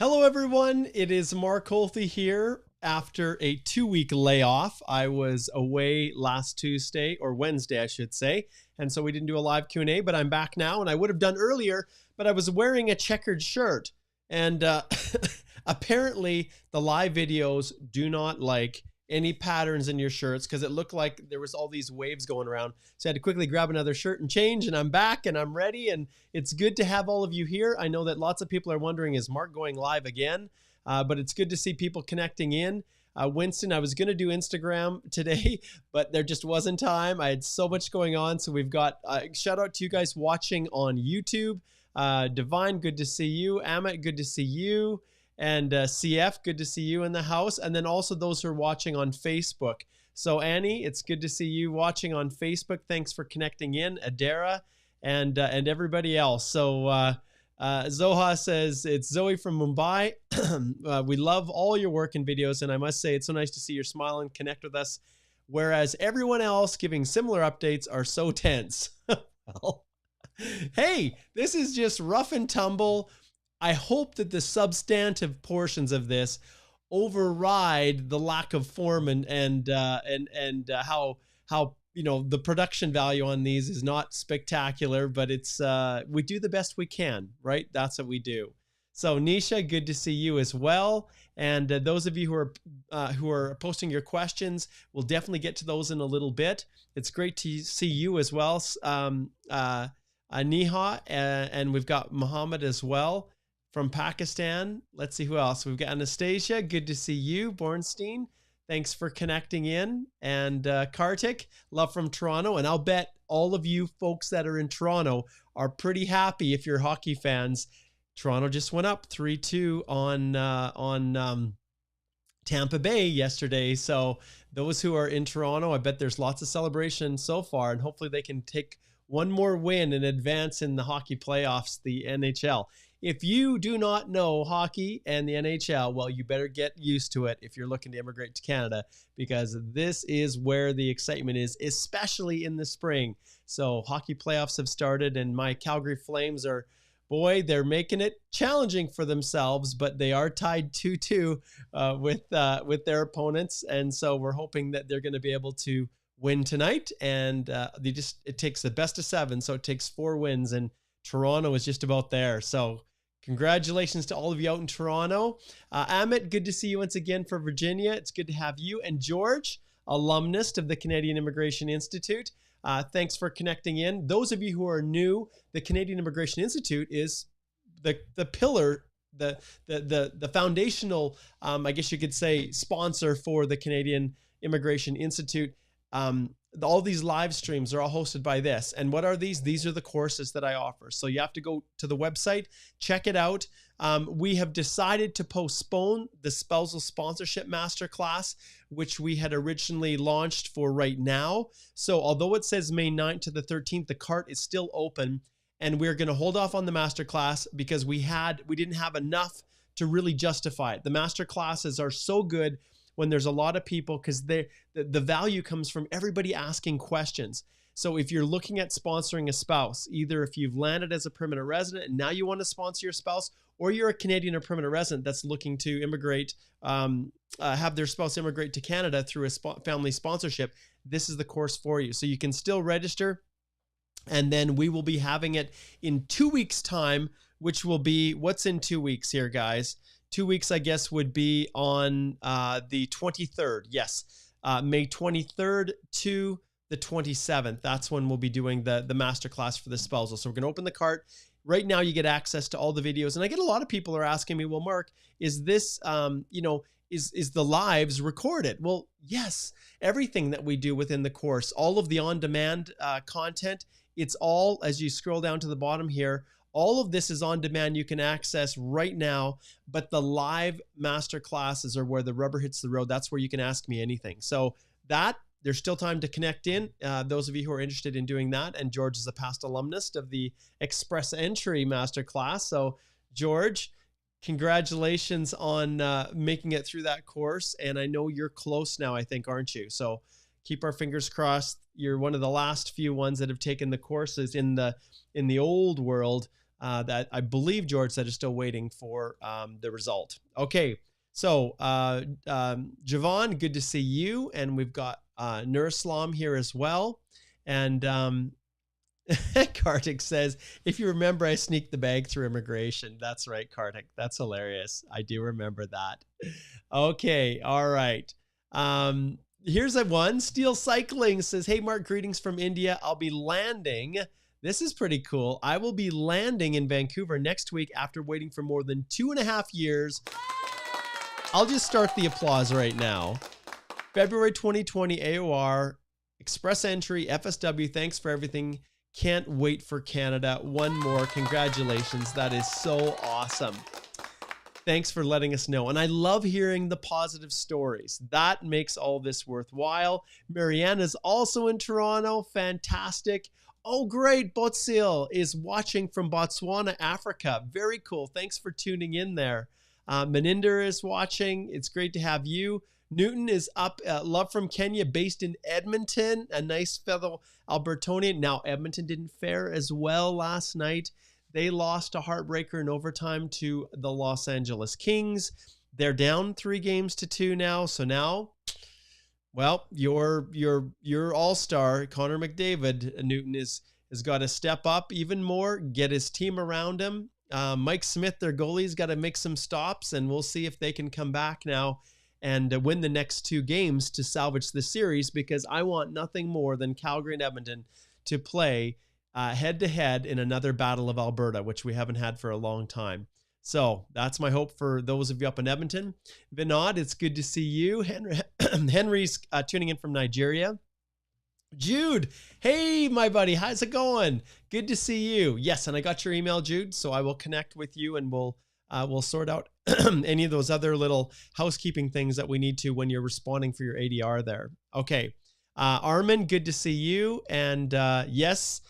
Hello, everyone. It is Mark Holthe here. After a 2-week layoff, I was away last Tuesday or Wednesday, I should say. And so we didn't do a live Q&A, but I'm back now, and I would have done earlier, but I was wearing a checkered shirt. And apparently the live videos do not like any patterns in your shirts because it looked like there was all these waves going around. So I had to quickly grab another shirt and change, and I'm back and I'm ready. And it's good to have all of you here. I know that lots of people are wondering, is Mark going live again? But it's good to see people connecting in. Winston, I was going to do Instagram today, but there just wasn't time. I had so much going on. So we've got shout out to you guys watching on YouTube. Divine, good to see you. Amit, good to see you. And CF, good to see you in the house. And then also those who are watching on Facebook. So Annie, it's good to see you watching on Facebook. Thanks for connecting in. Adara and everybody else. So Zoha says, it's Zoe from Mumbai. We love all your work and videos. And I must say, it's so nice to see your smile and connect with us. Whereas everyone else giving similar updates are so tense. Well, hey, this is just rough and tumble. I hope that the substantive portions of this override the lack of form and how the production value on these is not spectacular, but it's we do the best we can, right? That's what we do. So Nisha, good to see you as well. And those of you who are posting your questions, we'll definitely get to those in a little bit. It's great to see you as well, Neha, and we've got Muhammad as well from Pakistan. Let's see who else. We've got Anastasia. Good to see you. Bornstein, thanks for connecting in. And Kartik, love from Toronto. And I'll bet all of you folks that are in Toronto are pretty happy if you're hockey fans. Toronto just went up 3-2 on Tampa Bay yesterday. So those who are in Toronto, I bet there's lots of celebration so far, and hopefully they can take one more win and advance in the hockey playoffs, the NHL. If you do not know hockey and the NHL, well, you better get used to it if you're looking to immigrate to Canada, because this is where the excitement is, especially in the spring. So hockey playoffs have started, and my Calgary Flames are, boy, they're making it challenging for themselves, but they are tied 2-2 with their opponents. And so we're hoping that they're going to be able to win tonight. And it takes the best of 7. So it takes 4 wins, and Toronto is just about there. So congratulations to all of you out in Toronto. Amit, good to see you once again for Virginia. It's good to have you. And George, alumnus of the Canadian Immigration Institute. Thanks for connecting in. Those of you who are new, the Canadian Immigration Institute is the pillar, the foundational, I guess you could say, sponsor for the Canadian Immigration Institute. All these live streams are all hosted by this. And what are these? These are the courses that I offer. So you have to go to the website, check it out. We have decided to postpone the Spousal Sponsorship Masterclass, which we had originally launched for right now. So although it says May 9th to the 13th, the cart is still open, and we're going to hold off on the masterclass because we didn't have enough to really justify it. The masterclasses are so good when there's a lot of people, because the value comes from everybody asking questions. So if you're looking at sponsoring a spouse, either if you've landed as a permanent resident and now you want to sponsor your spouse, or you're a Canadian or permanent resident that's looking to immigrate, have their spouse immigrate to Canada through a family sponsorship, this is the course for you. So you can still register, and then we will be having it in 2 weeks' time, which will be, what's in 2 weeks here, guys? 2 weeks, I guess, would be on the 23rd. Yes, May 23rd to the 27th. That's when we'll be doing the masterclass for the spousal. So we're going to open the cart. Right now, you get access to all the videos. And I get a lot of people are asking me, well, Mark, is this, is the lives recorded? Well, yes, everything that we do within the course, all of the on-demand content, it's all, as you scroll down to the bottom here, all of this is on demand. You can access right now, but the live master classes are where the rubber hits the road. That's where you can ask me anything. So there's still time to connect in. Those of you who are interested in doing that, and George is a past alumnus of the Express Entry Masterclass. So George, congratulations on making it through that course. And I know you're close now, I think, aren't you? So keep our fingers crossed. You're one of the last few ones that have taken the courses in the old world. that I believe George said is still waiting for the result. Okay, so Javon, good to see you. And we've got Nurislam here as well. And Kartik says, if you remember, I sneaked the bag through immigration. That's right, Kartik. That's hilarious. I do remember that. Okay, all right. Here's a one. Steel Cycling says, hey, Mark, greetings from India. I'll be landing. This is pretty cool. I will be landing in Vancouver next week after waiting for more than 2.5 years. I'll just start the applause right now. February 2020 AOR, Express Entry, FSW, thanks for everything. Can't wait for Canada. One more. Congratulations. That is so awesome. Thanks for letting us know. And I love hearing the positive stories. That makes all this worthwhile. Mariana's also in Toronto. Fantastic. Oh, great. Botsil is watching from Botswana, Africa. Very cool. Thanks for tuning in there. Maninder is watching. It's great to have you. Newton is up. Love from Kenya, based in Edmonton. A nice fellow Albertonian. Now, Edmonton didn't fare as well last night. They lost a heartbreaker in overtime to the Los Angeles Kings. They're down 3-2 now. So now, well, your all-star, Connor McDavid, Newton, has got to step up even more, get his team around him. Mike Smith, their goalie's got to make some stops, and we'll see if they can come back now and win the next 2 games to salvage the series, because I want nothing more than Calgary and Edmonton to play head-to-head in another Battle of Alberta, which we haven't had for a long time. So that's my hope for those of you up in Edmonton. Vinod, it's good to see you. Henry's tuning in from Nigeria. Jude, hey, my buddy, how's it going? Good to see you. Yes, and I got your email, Jude, so I will connect with you, and we'll sort out any of those other little housekeeping things that we need to when you're responding for your ADR there. Okay, Armin, good to see you. And yes,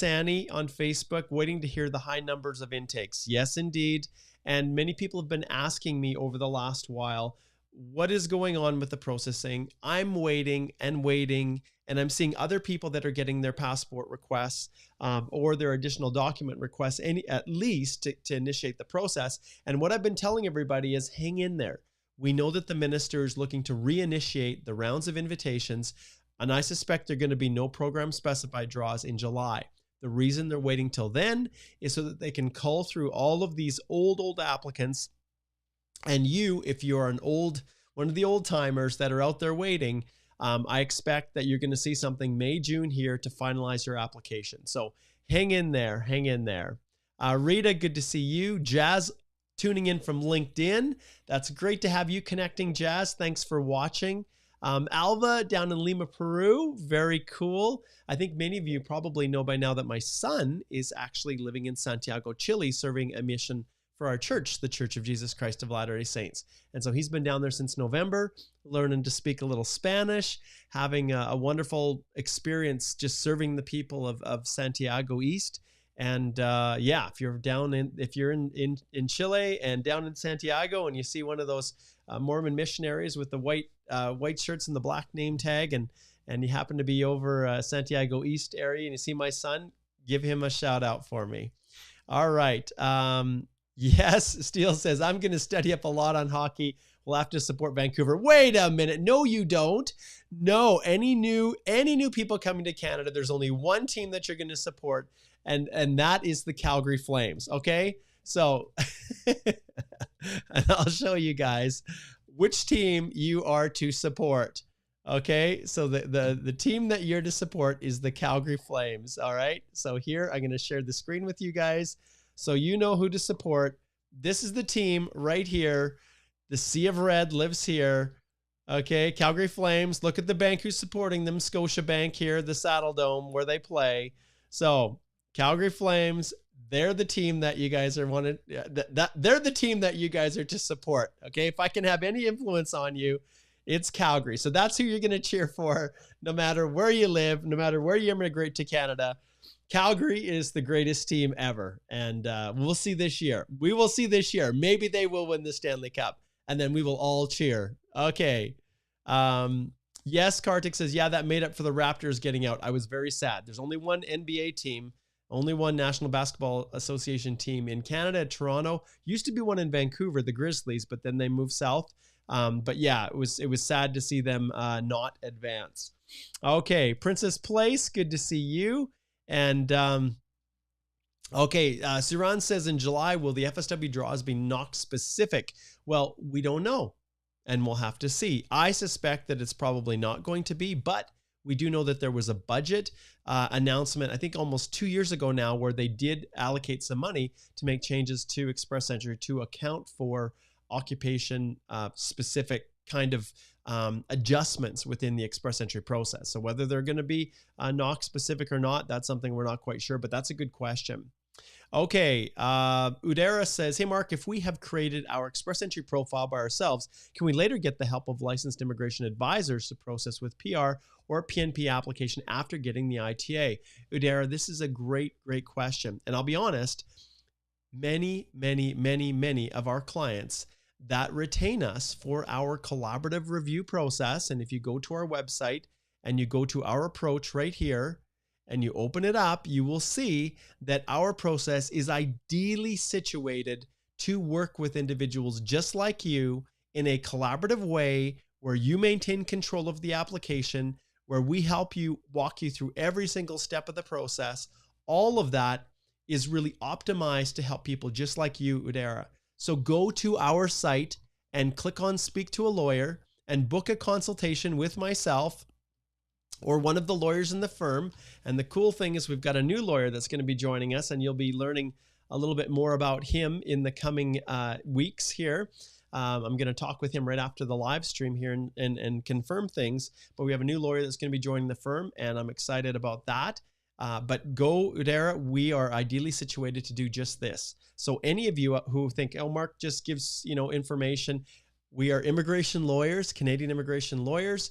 Annie on Facebook, waiting to hear the high numbers of intakes. Yes, indeed. And many people have been asking me over the last while, what is going on with the processing? I'm waiting, and I'm seeing other people that are getting their passport requests or their additional document requests, at least to initiate the process. And what I've been telling everybody is hang in there. We know that the minister is looking to reinitiate the rounds of invitations, and I suspect there are going to be no program specified draws in July. The reason they're waiting till then is so that they can cull through all of these old applicants. And you, if you're one of the old timers that are out there waiting, I expect that you're going to see something May, June here to finalize your application. So hang in there. Rita, good to see you. Jazz, tuning in from LinkedIn. That's great to have you connecting, Jazz. Thanks for watching. Alva down in Lima, Peru. Very cool. I think many of you probably know by now that my son is actually living in Santiago, Chile, serving a mission for our church, the Church of Jesus Christ of Latter-day Saints. And so he's been down there since November, learning to speak a little Spanish, having a wonderful experience just serving the people of Santiago East. And if you're in Chile and down in Santiago and you see one of those Mormon missionaries with the white shirts and the black name tag, and you happen to be over Santiago East area and you see my son, give him a shout out for me. All right. Yes, Steele says, I'm going to study up a lot on hockey. We'll have to support Vancouver. Wait a minute. No, you don't. No, any new people coming to Canada, there's only one team that you're going to support, and that is the Calgary Flames. Okay? So and I'll show you guys which team you are to support. Okay? So the team that you're to support is the Calgary Flames. All right? So here, I'm going to share the screen with you guys, so you know who to support. This is the team right here. The Sea of Red lives here. Okay, Calgary Flames. Look at the bank who's supporting them. Scotiabank here, the Saddle Dome where they play. So Calgary Flames, they're the team that you guys are wanted. They're the team that you guys are to support. Okay, if I can have any influence on you, it's Calgary. So that's who you're going to cheer for, no matter where you live, no matter where you immigrate to Canada. Calgary is the greatest team ever, and we'll see this year. We will see this year. Maybe they will win the Stanley Cup, and then we will all cheer. Okay. Yes, Kartik says, yeah, that made up for the Raptors getting out. I was very sad. There's only one NBA team Only one National Basketball Association team in Canada, Toronto. Used to be one in Vancouver, the Grizzlies, but then they moved south. But yeah, it was sad to see them not advance. Okay, Princess Place, good to see you. And okay, Siran says in July, will the FSW draws be NOC specific? Well, we don't know, and we'll have to see. I suspect that it's probably not going to be, but we do know that there was a budget announcement, I think almost 2 years ago now, where they did allocate some money to make changes to Express Entry to account for occupation specific kind of adjustments within the Express Entry process. So whether they're going to be NOC specific or not, that's something we're not quite sure, but that's a good question. Okay, Udera says, hey, Mark, if we have created our Express Entry profile by ourselves, can we later get the help of licensed immigration advisors to process with PR or PNP application after getting the ITA? Udera, this is a great question. And I'll be honest, many of our clients that retain us for our collaborative review process, and if you go to our website and you go to our approach right here, and you open it up, you will see that our process is ideally situated to work with individuals just like you in a collaborative way where you maintain control of the application, where we help you, walk you through every single step of the process. All of that is really optimized to help people just like you, Udera. So go to our site and click on Speak to a Lawyer and book a consultation with myself or one of the lawyers in the firm. And the cool thing is we've got a new lawyer that's going to be joining us, and you'll be learning a little bit more about him in the coming weeks here. I'm going to talk with him right after the live stream here and confirm things. But we have a new lawyer that's going to be joining the firm, and I'm excited about that. But go, Udera, we are ideally situated to do just this. So any of you who think, oh, Mark just gives, information, we are immigration lawyers, Canadian immigration lawyers,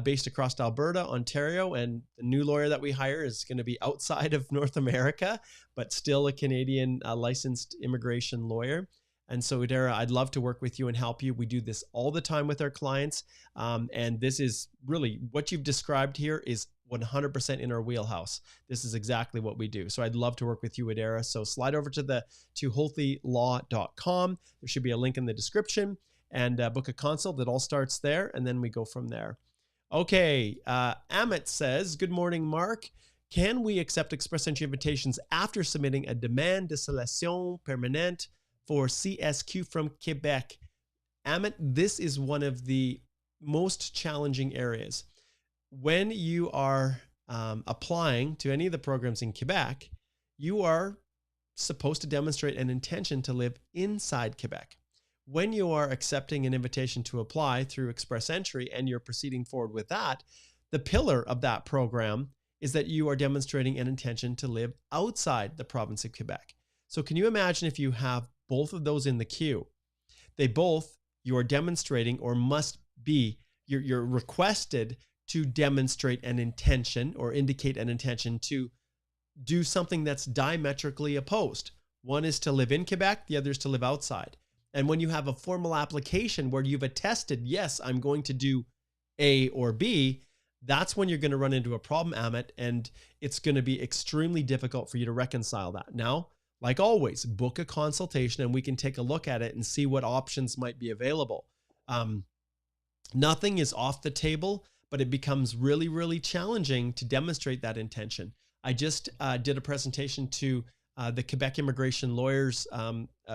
based across Alberta, Ontario, and the new lawyer that we hire is going to be outside of North America, but still a Canadian licensed immigration lawyer. And so, Udera, I'd love to work with you and help you. We do this all the time with our clients, and this is really what you've described here is 100% in our wheelhouse. This is exactly what we do. So I'd love to work with you, Udera. So slide over to holthelaw.com. There should be a link in the description, and book a consult. That all starts there, and then we go from there. Okay, Amit says, good morning, Mark. Can we accept Express Entry invitations after submitting a demande de sélection permanente for CSQ from Quebec? Amit, this is one of the most challenging areas. When you are applying to any of the programs in Quebec, you are supposed to demonstrate an intention to live inside Quebec. When you are accepting an invitation to apply through Express Entry and you're proceeding forward with that, the pillar of that program is that you are demonstrating an intention to live outside the province of Quebec. So can you imagine if you have both of those in the queue? You are demonstrating, or must be, you're requested to demonstrate an intention or indicate an intention to do something that's diametrically opposed. One is to live in Quebec, the other is to live outside. And when you have a formal application where you've attested, yes, I'm going to do A or B, that's when you're going to run into a problem, Amit, and it's going to be extremely difficult for you to reconcile that. Now, like always, book a consultation and we can take a look at it and see what options might be available. Nothing is off the table, but it becomes really challenging to demonstrate that intention. I just did a presentation to the Quebec immigration lawyers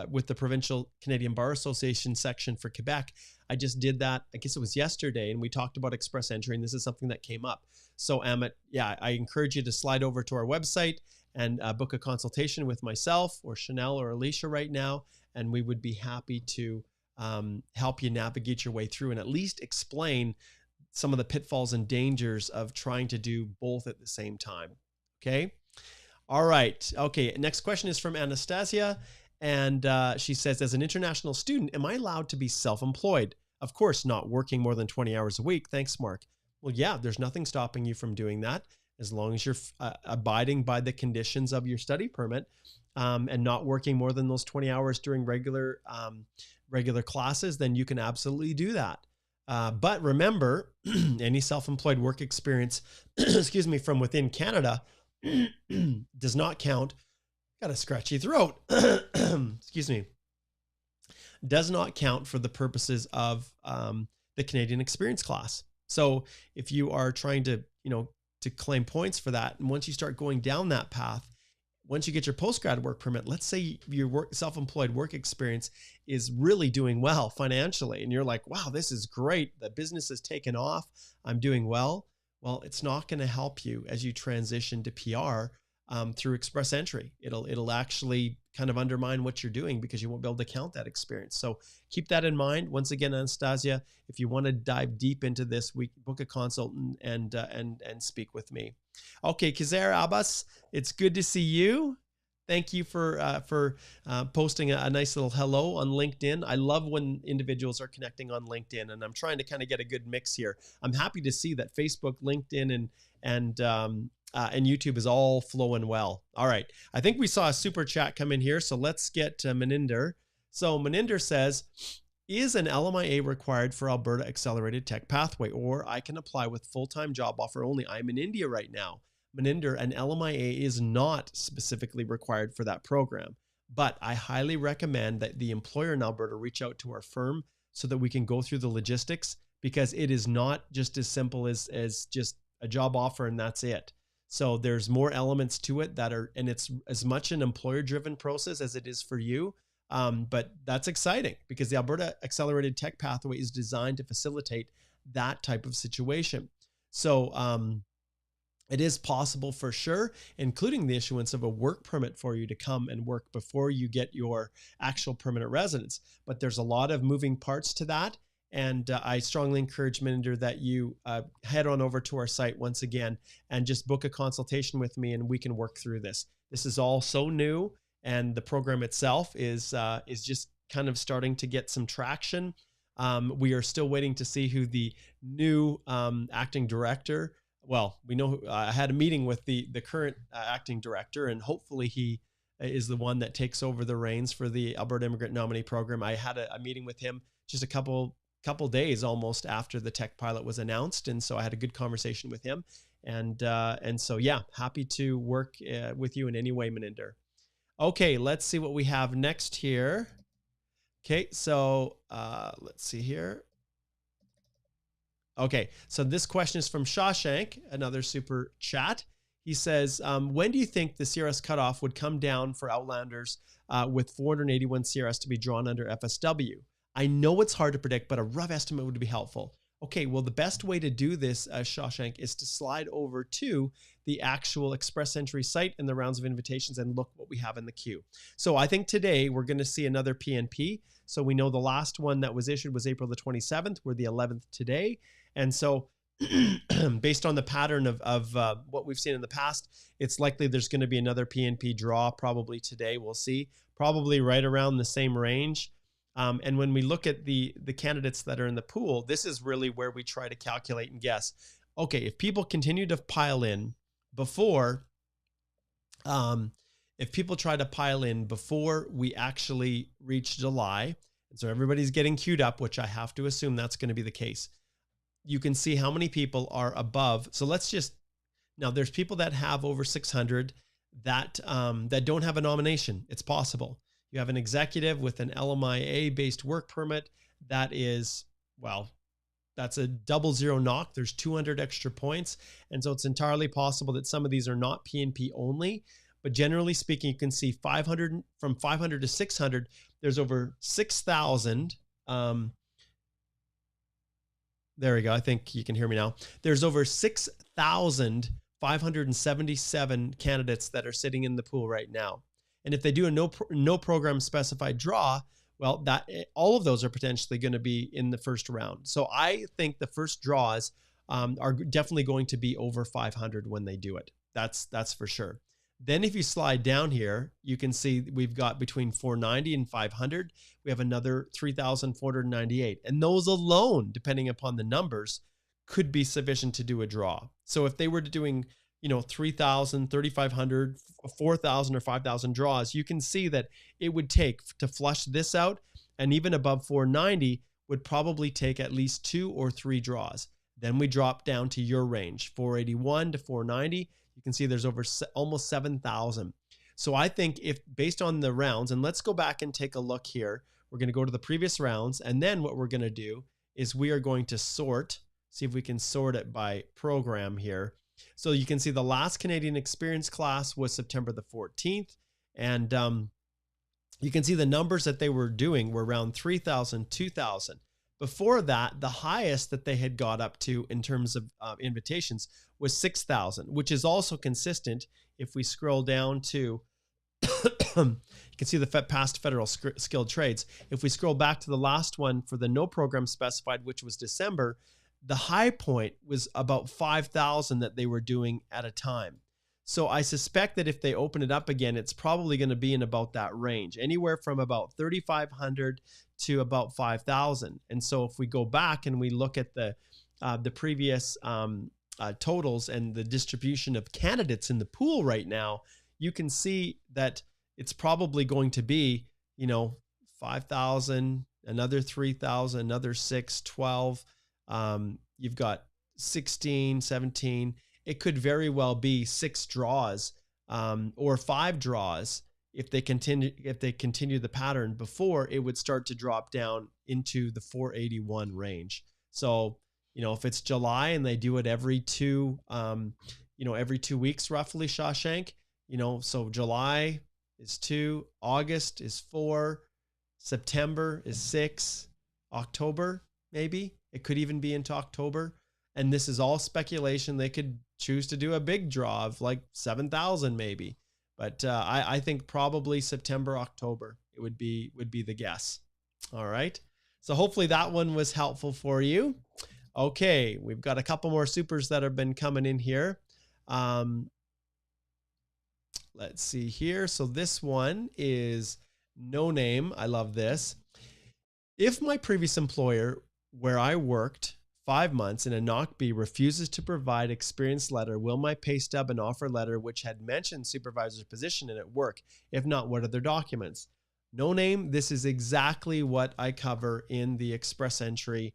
with the Provincial Canadian Bar Association section for Quebec. I just did that, I guess it was yesterday, and we talked about Express Entry, and this is something that came up. So Amit, yeah, I encourage you to slide over to our website and book a consultation with myself or Chanel or Alicia right now, and we would be happy to help you navigate your way through and at least explain some of the pitfalls and dangers of trying to do both at the same time. Okay. All right. Okay. Next question is from Anastasia. And she says, as an international student, am I allowed to be self-employed? Of course, not working more than 20 hours a week. Thanks, Mark. Well, yeah, there's nothing stopping you from doing that as long as you're abiding by the conditions of your study permit and not working more than those 20 hours during regular classes, then you can absolutely do that. But remember, any self-employed work experience, excuse me, from within Canada does not count. Got a scratchy throat. Excuse me. Does not count for the purposes of the Canadian experience class. So if you are trying to, to claim points for that, and once you start going down that path, once you get your post-grad work permit, let's say your self-employed work experience is really doing well financially, and you're like, wow, this is great. The business has taken off. I'm doing well. Well, it's not going to help you as you transition to PR through express entry. It'll actually kind of undermine what you're doing because you won't be able to count that experience. So keep that in mind. Once again, Anastasia, if you want to dive deep into this, we book a consultant and speak with me. Okay, Kizer Abbas, it's good to see you. Thank you for posting a nice little hello on LinkedIn. I love when individuals are connecting on LinkedIn, and I'm trying to kind of get a good mix here. I'm happy to see that Facebook, LinkedIn, and YouTube is all flowing well. All right, I think we saw a super chat come in here, so let's get to Maninder. So Maninder says, is an LMIA required for Alberta Accelerated Tech Pathway, or I can apply with full-time job offer only? I'm in India right now. Maninder, an LMIA is not specifically required for that program, but I highly recommend that the employer in Alberta reach out to our firm so that we can go through the logistics, because it is not just as simple as just a job offer and that's it. So there's more elements to it and it's as much an employer-driven process as it is for you. But that's exciting because the Alberta Accelerated Tech Pathway is designed to facilitate that type of situation. So it is possible for sure, including the issuance of a work permit for you to come and work before you get your actual permanent residence. But there's a lot of moving parts to that. And I strongly encourage Maninder that you head on over to our site once again and just book a consultation with me, and we can work through this. This is all so new, and the program itself is just kind of starting to get some traction. We are still waiting to see who the new acting director. Well, we know I had a meeting with the current acting director, and hopefully he is the one that takes over the reins for the Alberta Immigrant Nominee Program. I had a meeting with him just a couple days almost after the tech pilot was announced, and so I had a good conversation with him. And so yeah, happy to work with you in any way, Maninder. Okay, let's see what we have next here. Okay, so let's see here. Okay, so this question is from Shawshank, another super chat. He says, when do you think the CRS cutoff would come down for Outlanders with 481 CRS to be drawn under FSW? I know it's hard to predict, but a rough estimate would be helpful. Okay, well, the best way to do this, Shawshank, is to slide over to the actual express entry site and the rounds of invitations and look what we have in the queue. So I think today we're going to see another PNP. So we know the last one that was issued was April the 27th. We're the 11th today. And so based on the pattern of what we've seen in the past, it's likely there's going to be another PNP draw probably today. We'll see, probably right around the same range. And when we look at the candidates that are in the pool, this is really where we try to calculate and guess. Okay, if people continue to pile in before, if people try to pile in before we actually reach July, and so everybody's getting queued up, which I have to assume that's going to be the case, you can see how many people are above. So let's just, now there's people that have over 600 that don't have a nomination. It's possible. You have an executive with an LMIA-based work permit that is, well, that's a 00 knock. There's 200 extra points. And so it's entirely possible that some of these are not PNP only. But generally speaking, you can see 500, from 500 to 600, there's over 6,000. There we go. I think you can hear me now. There's over 6,577 candidates that are sitting in the pool right now. And if they do a no program specified draw, well, that all of those are potentially going to be in the first round. So I think the first draws are definitely going to be over 500 when they do it. That's for sure. Then if you slide down here, you can see we've got between 490 and 500. We have another 3,498. And those alone, depending upon the numbers, could be sufficient to do a draw. So if they were doing 3,000, 3,500, 4,000 or 5,000 draws, you can see that it would take to flush this out, and even above 490 would probably take at least 2 or 3 draws. Then we drop down to your range, 481 to 490. You can see there's over almost 7,000. So I think if based on the rounds, and let's go back and take a look here. We're going to go to the previous rounds, and then what we're going to do is we are going to sort, see if we can sort it by program here. So you can see the last Canadian experience class was September the 14th. And you can see the numbers that they were doing were around 3,000, 2,000. Before that, the highest that they had got up to in terms of invitations was 6,000, which is also consistent. If we scroll down to, you can see the past federal skilled trades. If we scroll back to the last one for the no program specified, which was December, the high point was about 5,000 that they were doing at a time. So I suspect that if they open it up again, it's probably going to be in about that range, anywhere from about 3,500 to about 5,000. And so if we go back and we look at the previous totals and the distribution of candidates in the pool right now, you can see that it's probably going to be, 5,000, another 3,000, another 6, 12. You've got 16, 17. It could very well be 6 draws or 5 draws if they continue the pattern before it would start to drop down into the 481 range. So, if it's July and they do it every 2 weeks roughly, Shawshank, so July is 2, August is 4, September is 6, October, maybe it could even be into October. And this is all speculation. They could choose to do a big draw of like 7,000 maybe. But I think probably September, October, it would be the guess. All right. So hopefully that one was helpful for you. Okay. We've got a couple more supers that have been coming in here. Let's see here. So this one is no name. I love this. If my previous employer where I worked 5 months in a NOC-B refuses to provide experience letter, will my pay stub and offer letter, which had mentioned supervisor's position in it, work? If not, what other documents? No name. This is exactly what I cover in the Express Entry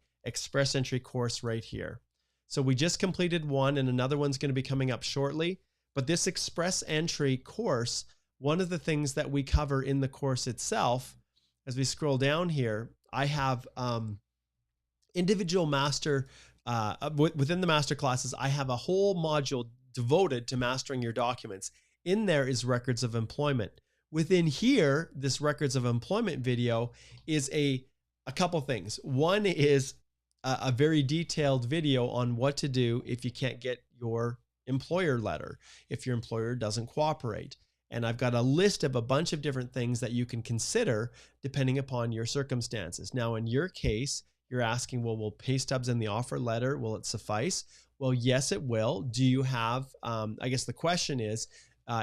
course right here. So we just completed one and another one's going to be coming up shortly. But this Express Entry course, one of the things that we cover in the course itself, as we scroll down here, I have individual master, within the master classes, I have a whole module devoted to mastering your documents. In there is records of employment. Within here, this records of employment video is a couple things. One is a very detailed video on what to do if you can't get your employer letter, if your employer doesn't cooperate. And I've got a list of a bunch of different things that you can consider depending upon your circumstances. Now, in your case, you're asking, well, will pay stubs in the offer letter, will it suffice? Well, yes, it will. Do you have, I guess the question is,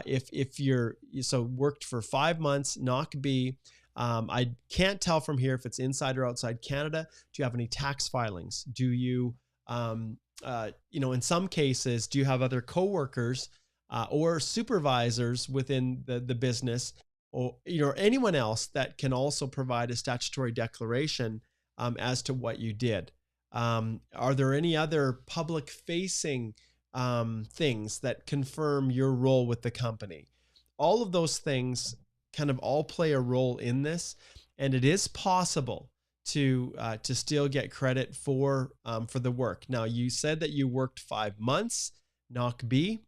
if you're, so worked for 5 months, NOC-B, I can't tell from here if it's inside or outside Canada. Do you have any tax filings? Do you, in some cases, do you have other coworkers or supervisors within the business, or anyone else that can also provide a statutory declaration as to what you did? Are there any other public facing things that confirm your role with the company? All of those things kind of all play a role in this, and it is possible to still get credit for the work. Now, you said that you worked 5 months, NOC-B.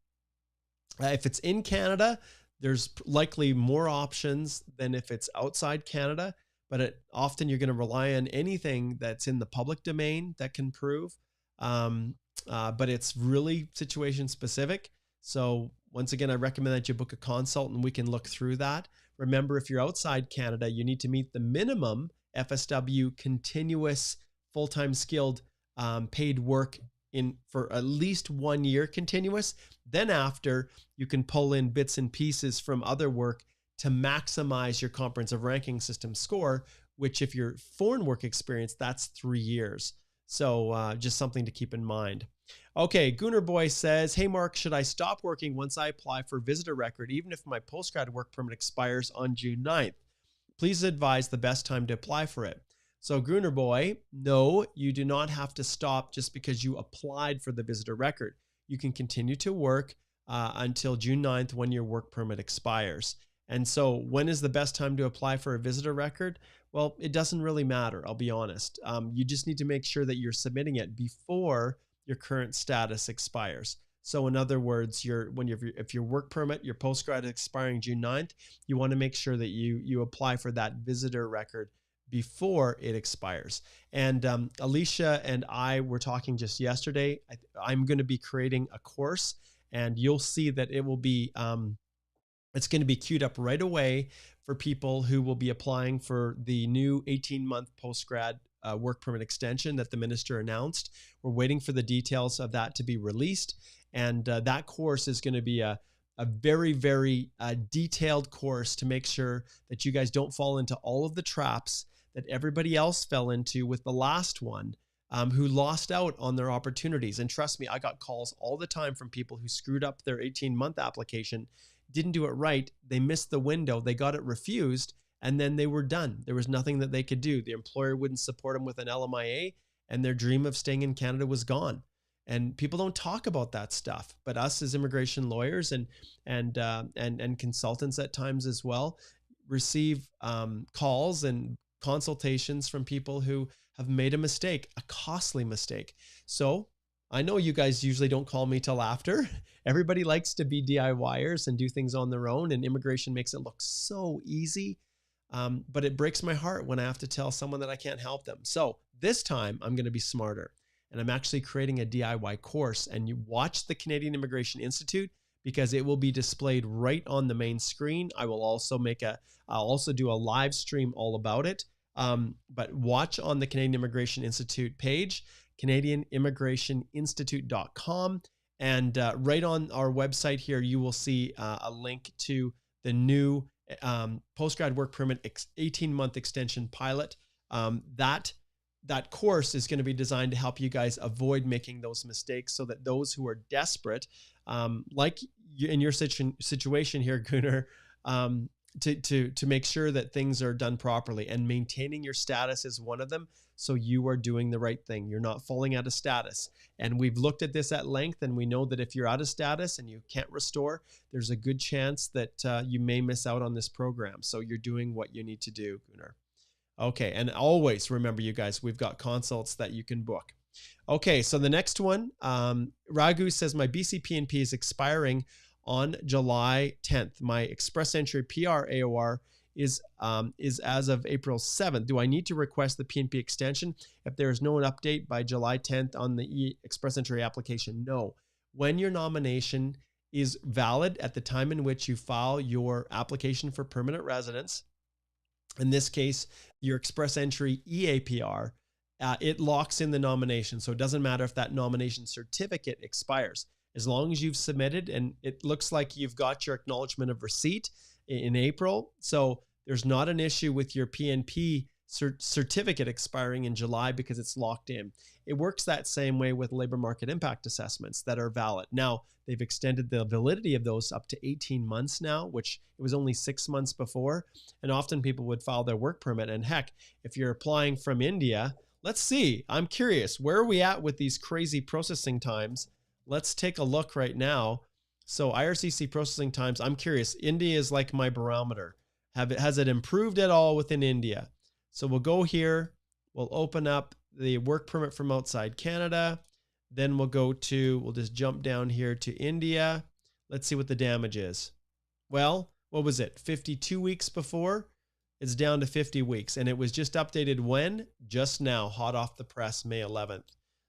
If it's in Canada, there's likely more options than if it's outside Canada. But often you're going to rely on anything that's in the public domain that can prove. But it's really situation specific. So once again, I recommend that you book a consult and we can look through that. Remember, if you're outside Canada, you need to meet the minimum FSW continuous full-time skilled paid work for at least 1 year continuous. Then after, you can pull in bits and pieces from other work to maximize your comprehensive ranking system score, which if you're foreign work experience, that's 3 years. So just something to keep in mind. Okay, Gooner Boy says, hey Mark, should I stop working once I apply for visitor record, even if my postgrad work permit expires on June 9th? Please advise the best time to apply for it. So Gooner Boy, no, you do not have to stop just because you applied for the visitor record. You can continue to work until June 9th when your work permit expires. And so when is the best time to apply for a visitor record? Well, it doesn't really matter, I'll be honest. You just need to make sure that you're submitting it before your current status expires. So in other words, if your work permit, your post-grad expiring June 9th, you want to make sure that you apply for that visitor record before it expires. And Alicia and I were talking just yesterday. I'm going to be creating a course, and you'll see that it will be it's going to be queued up right away for people who will be applying for the new 18-month post-grad work permit extension that the minister announced. We're waiting for the details of that to be released. And that course is going to be a very, very detailed course to make sure that you guys don't fall into all of the traps that everybody else fell into with the last one, who lost out on their opportunities. And trust me, I got calls all the time from people who screwed up their 18-month application, didn't do it right. They missed the window. They got it refused, and then they were done. There was nothing that they could do. The employer wouldn't support them with an LMIA, and their dream of staying in Canada was gone. And people don't talk about that stuff, but us as immigration lawyers and consultants at times as well receive calls and consultations from people who have made a mistake, a costly mistake. So I know you guys usually don't call me till after. Everybody likes to be DIYers and do things on their own, and immigration makes it look so easy. But it breaks my heart when I have to tell someone that I can't help them. So this time I'm going to be smarter. And I'm actually creating a DIY course, and you watch the Canadian Immigration Institute because it will be displayed right on the main screen. I'll also do a live stream all about it. But watch on the Canadian Immigration Institute page, CanadianImmigrationInstitute.com. And right on our website here, you will see a link to the new post-grad work permit 18-month extension pilot. That course is going to be designed to help you guys avoid making those mistakes, so that those who are desperate, like in your situation here, Gunnar, to make sure that things are done properly, and maintaining your status is one of them. So you are doing the right thing. You're not falling out of status. And we've looked at this at length, and we know that if you're out of status and you can't restore, there's a good chance that you may miss out on this program. So you're doing what you need to do, Gunnar. Okay, and always remember, you guys, we've got consults that you can book. Okay, so the next one, Raghu says, my BCPNP is expiring on July 10th. My express entry PR AOR is as of April 7th. Do I need to request the PNP extension if there is no update by July 10th on the express entry application? No. When your nomination is valid at the time in which you file your application for permanent residence, in this case, your express entry EAPR, it locks in the nomination. So it doesn't matter if that nomination certificate expires. As long as you've submitted, and it looks like you've got your acknowledgement of receipt in April. So there's not an issue with your PNP certificate expiring in July because it's locked in. It works that same way with labor market impact assessments that are valid. Now, they've extended the validity of those up to 18 months now, which it was only 6 months before. And often people would file their work permit. And heck, if you're applying from India, let's see, I'm curious, where are we at with these crazy processing times? Let's take a look right now. So IRCC processing times, I'm curious, India is like my barometer. Has it improved at all within India? So we'll go here, we'll open up the work permit from outside Canada. Then we'll just jump down here to India. Let's see what the damage is. Well, what was it? 52 weeks before? It's down to 50 weeks. And it was just updated when? Just now, hot off the press, May 11th.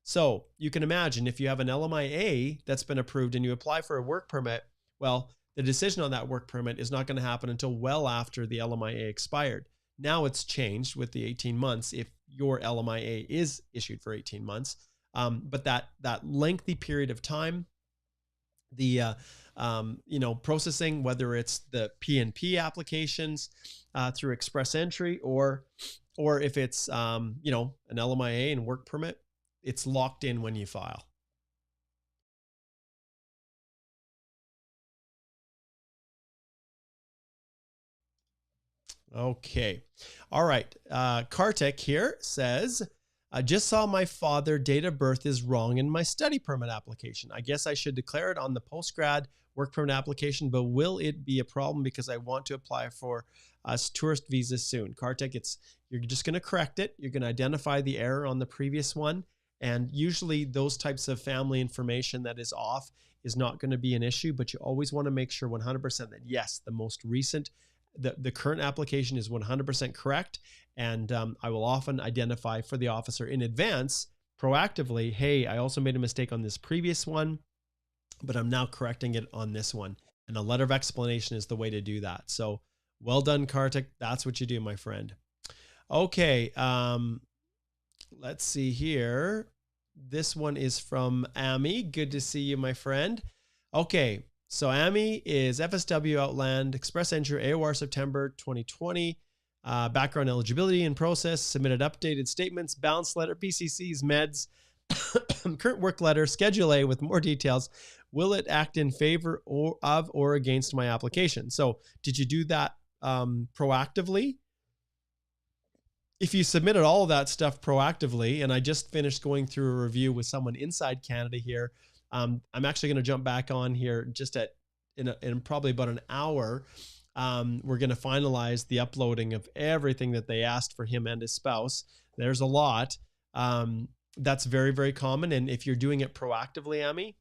So you can imagine if you have an LMIA that's been approved and you apply for a work permit, well, the decision on that work permit is not going to happen until well after the LMIA expired. Now it's changed with the 18 months if your LMIA is issued for 18 months. But that lengthy period of time, the processing, whether it's the PNP applications through express entry or if it's an LMIA and work permit, it's locked in when you file. Okay. All right. Kartik here says, I just saw my father date of birth is wrong in my study permit application. I guess I should declare it on the post-grad work permit application, but will it be a problem because I want to apply for a tourist visa soon? Kartik, you're just going to correct it. You're going to identify the error on the previous one. And usually those types of family information that is off is not going to be an issue, but you always want to make sure 100% that yes, the most recent, the current application is 100% correct. And I will often identify for the officer in advance, proactively, hey, I also made a mistake on this previous one, but I'm now correcting it on this one. And a letter of explanation is the way to do that. So well done, Kartik. That's what you do, my friend. Okay. Let's see here. This one is from Amy. Good to see you, my friend. Okay. So Amy is FSW Outland Express Entry AOR September 2020. Background eligibility in process, submitted updated statements, balance letter, PCCs, meds, current work letter, Schedule A with more details. Will it act in favor of or against my application? So did you do that proactively? If you submitted all of that stuff proactively, and I just finished going through a review with someone inside Canada here, I'm actually going to jump back on here just in probably about an hour. We're going to finalize the uploading of everything that they asked for him and his spouse. There's a lot. That's very, very common. And if you're doing it proactively, Amy,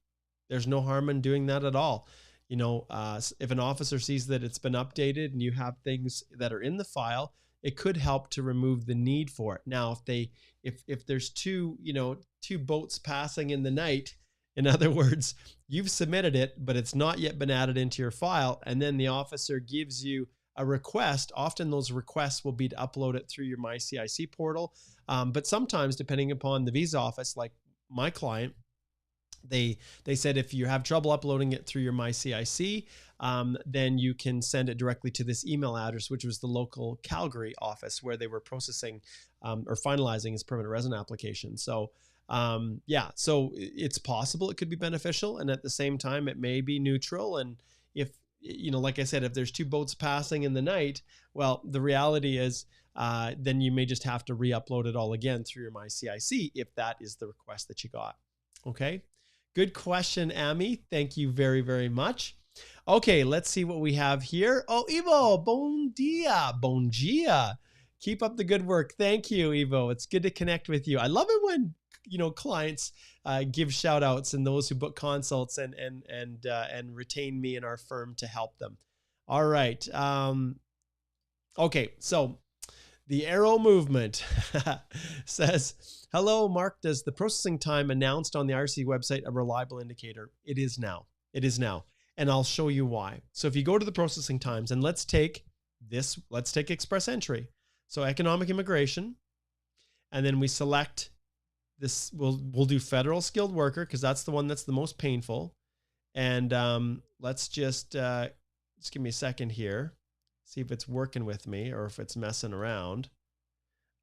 there's no harm in doing that at all. You know, if an officer sees that it's been updated and you have things that are in the file, it could help to remove the need for it. Now, if there's two boats passing in the night, in other words, you've submitted it, but it's not yet been added into your file, and then the officer gives you a request. Often those requests will be to upload it through your MyCIC portal. But sometimes, depending upon the visa office, like my client, they said if you have trouble uploading it through your MyCIC, then you can send it directly to this email address, which was the local Calgary office where they were processing or finalizing his permanent resident application. So yeah, so it's possible it could be beneficial, and at the same time it may be neutral. And if, like I said, if there's two boats passing in the night, well, the reality is then you may just have to re-upload it all again through your MyCIC if that is the request that you got. Okay, good question, Amy. Thank you very, very much. Okay, let's see what we have here. Oh, Ivo, bon dia, bon dia. Keep up the good work. Thank you, Ivo. It's good to connect with you. I love it when clients give shout outs and those who book consults and retain me in our firm to help them. All right. Okay. So the arrow movement says, hello, Mark. Does the processing time announced on the IRC website a reliable indicator? It is now. It is now. And I'll show you why. So if you go to the processing times, and let's take express entry. So economic immigration, and then we select this. We'll do federal skilled worker because that's the one that's the most painful. And let's just give me a second here. See if it's working with me or if it's messing around.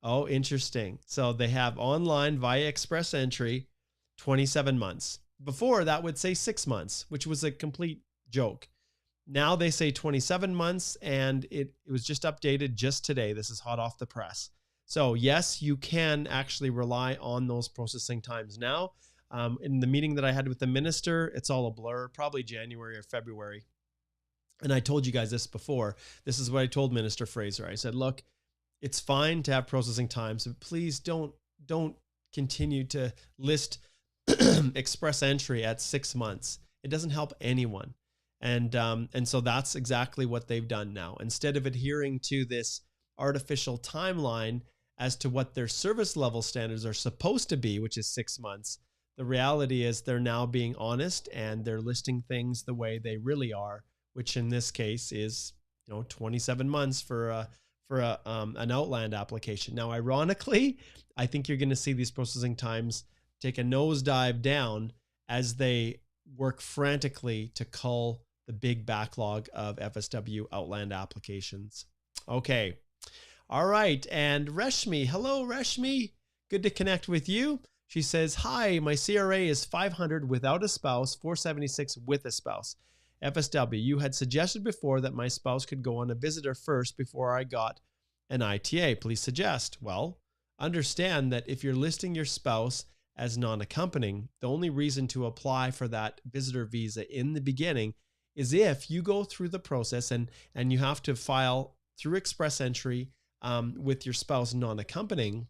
Oh, interesting. So they have online via express entry, 27 months. Before that would say 6 months, which was a complete joke. Now they say 27 months, and it was just updated just today. This is hot off the press. So yes, you can actually rely on those processing times now. In the meeting that I had with the minister, it's all a blur, probably January or February. And I told you guys this before. This is what I told Minister Fraser. I said, look, it's fine to have processing times, but please don't continue to list express entry at 6 months. It doesn't help anyone. And so that's exactly what they've done now. Instead of adhering to this artificial timeline as to what their service level standards are supposed to be, which is 6 months, the reality is they're now being honest and they're listing things the way they really are, which in this case is 27 months for an Outland application. Now, ironically, I think you're going to see these processing times take a nosedive down as they work frantically to cull the big backlog of FSW Outland applications. Okay. All right. And Reshmi, hello, Reshmi. Good to connect with you. She says, hi, my CRA is 500 without a spouse, 476 with a spouse. FSW, you had suggested before that my spouse could go on a visitor first before I got an ITA. Please suggest. Well, understand that if you're listing your spouse as non-accompanying, the only reason to apply for that visitor visa in the beginning is if you go through the process and you have to file through express entry with your spouse non-accompanying,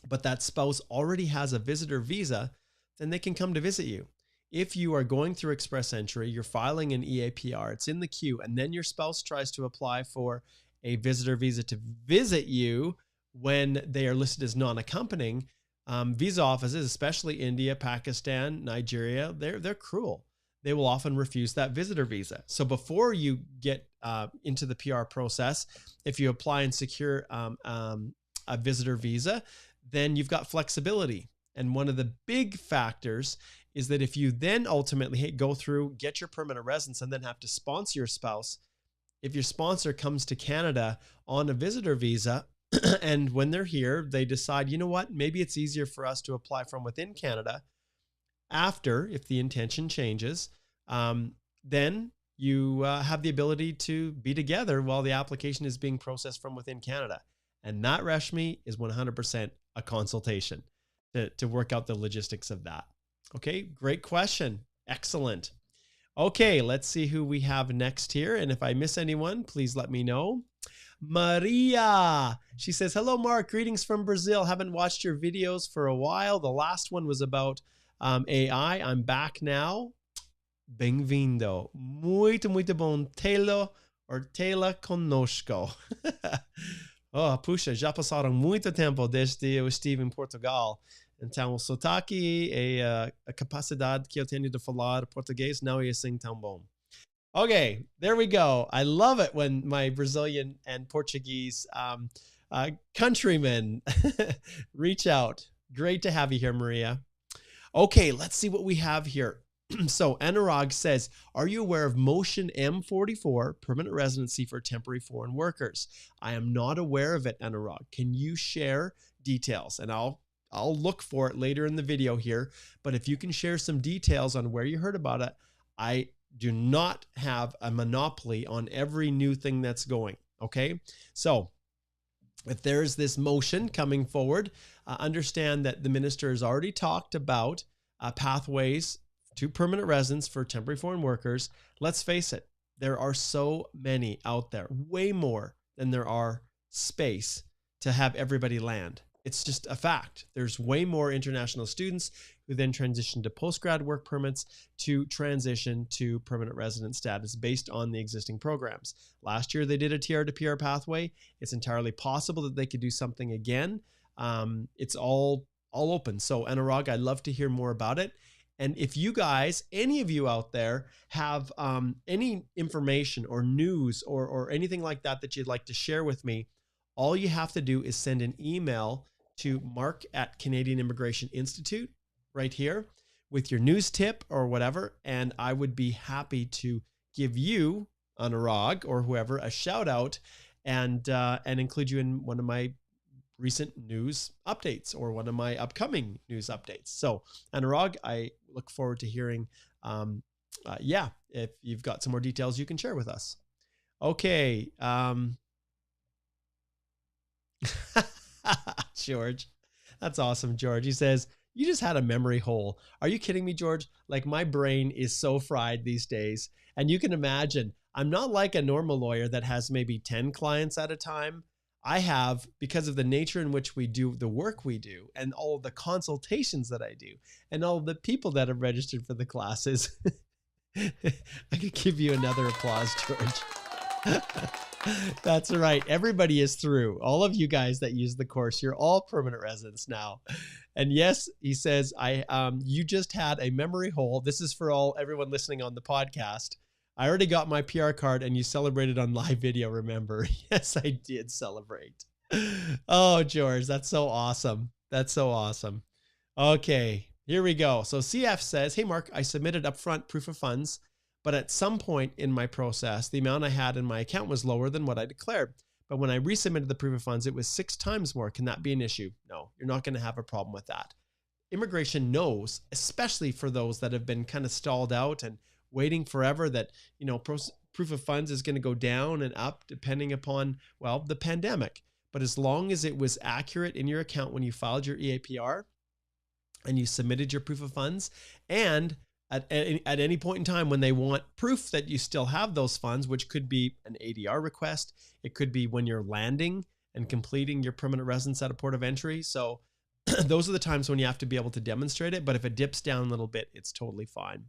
but that spouse already has a visitor visa, then they can come to visit you. If you are going through express entry, you're filing an EAPR, it's in the queue, and then your spouse tries to apply for a visitor visa to visit you when they are listed as non-accompanying, visa offices, especially India, Pakistan, Nigeria, they're cruel. They will often refuse that visitor visa. So before you get into the PR process, if you apply and secure a visitor visa, then you've got flexibility. And one of the big factors is that if you then ultimately go through, get your permanent residence, and then have to sponsor your spouse, if your sponsor comes to Canada on a visitor visa, and when they're here, they decide, you know what, maybe it's easier for us to apply from within Canada. After, if the intention changes, then you have the ability to be together while the application is being processed from within Canada. And that, Rashmi, is 100% a consultation to work out the logistics of that. Okay, great question. Excellent. Okay, let's see who we have next here. And if I miss anyone, please let me know. Maria, she says, hello, Mark. Greetings from Brazil. Haven't watched your videos for a while. The last one was about AI. I'm back now. Bem-vindo. Muito, muito bom tê-lo or tê-la conosco. Oh, puxa, já passaram muito tempo desde eu estive em Portugal. Então, o sotaque e a capacidade que eu tenho de falar português não é assim tão bom. Okay, there we go. I love it when my Brazilian and Portuguese countrymen reach out. Great to have you here, Maria. Okay, let's see what we have here. So Anurag says, are you aware of Motion M44, permanent residency for temporary foreign workers? I am not aware of it, Anurag. Can you share details? And I'll look for it later in the video here. But if you can share some details on where you heard about it, I do not have a monopoly on every new thing that's going. Okay. So if there's this motion coming forward, understand that the minister has already talked about pathways to permanent residence for temporary foreign workers. Let's face it, there are so many out there, way more than there are space to have everybody land. It's just a fact. There's way more international students who then transition to post-grad work permits to transition to permanent resident status based on the existing programs. Last year, they did a TR to PR pathway. It's entirely possible that they could do something again. It's all open. So Anurag, I'd love to hear more about it. And if you guys, any of you out there have any information or news or anything like that that you'd like to share with me, all you have to do is send an email to Mark@Canadian Immigration Institute right here with your news tip or whatever. And I would be happy to give you, Anurag or whoever, a shout out and include you in one of my recent news updates or one of my upcoming news updates. So Anurag, I look forward to hearing, if you've got some more details you can share with us. Okay. George, that's awesome. George, he says, you just had a memory hole. Are you kidding me, George? Like, my brain is so fried these days. And you can imagine, I'm not like a normal lawyer that has maybe 10 clients at a time. I have, because of the nature in which we do the work we do and all of the consultations that I do and all of the people that have registered for the classes. I could give you another applause, George. That's right. Everybody is through. All of you guys that use the course, you're all permanent residents now. And yes, he says, you just had a memory hole. This is for everyone listening on the podcast. I already got my PR card and you celebrated on live video, remember? Yes, I did celebrate. Oh, George, that's so awesome. That's so awesome. Okay, here we go. So CF says, hey, Mark, I submitted upfront proof of funds, but at some point in my process, the amount I had in my account was lower than what I declared. But when I resubmitted the proof of funds, it was 6 times more. Can that be an issue? No, you're not going to have a problem with that. Immigration knows, especially for those that have been kind of stalled out and waiting forever, that, you know, proof of funds is going to go down and up depending upon, well, the pandemic. But as long as it was accurate in your account when you filed your EAPR and you submitted your proof of funds, and at any point in time when they want proof that you still have those funds, which could be an ADR request. It could be when you're landing and completing your permanent residence at a port of entry. So those are the times when you have to be able to demonstrate it. But if it dips down a little bit, it's totally fine.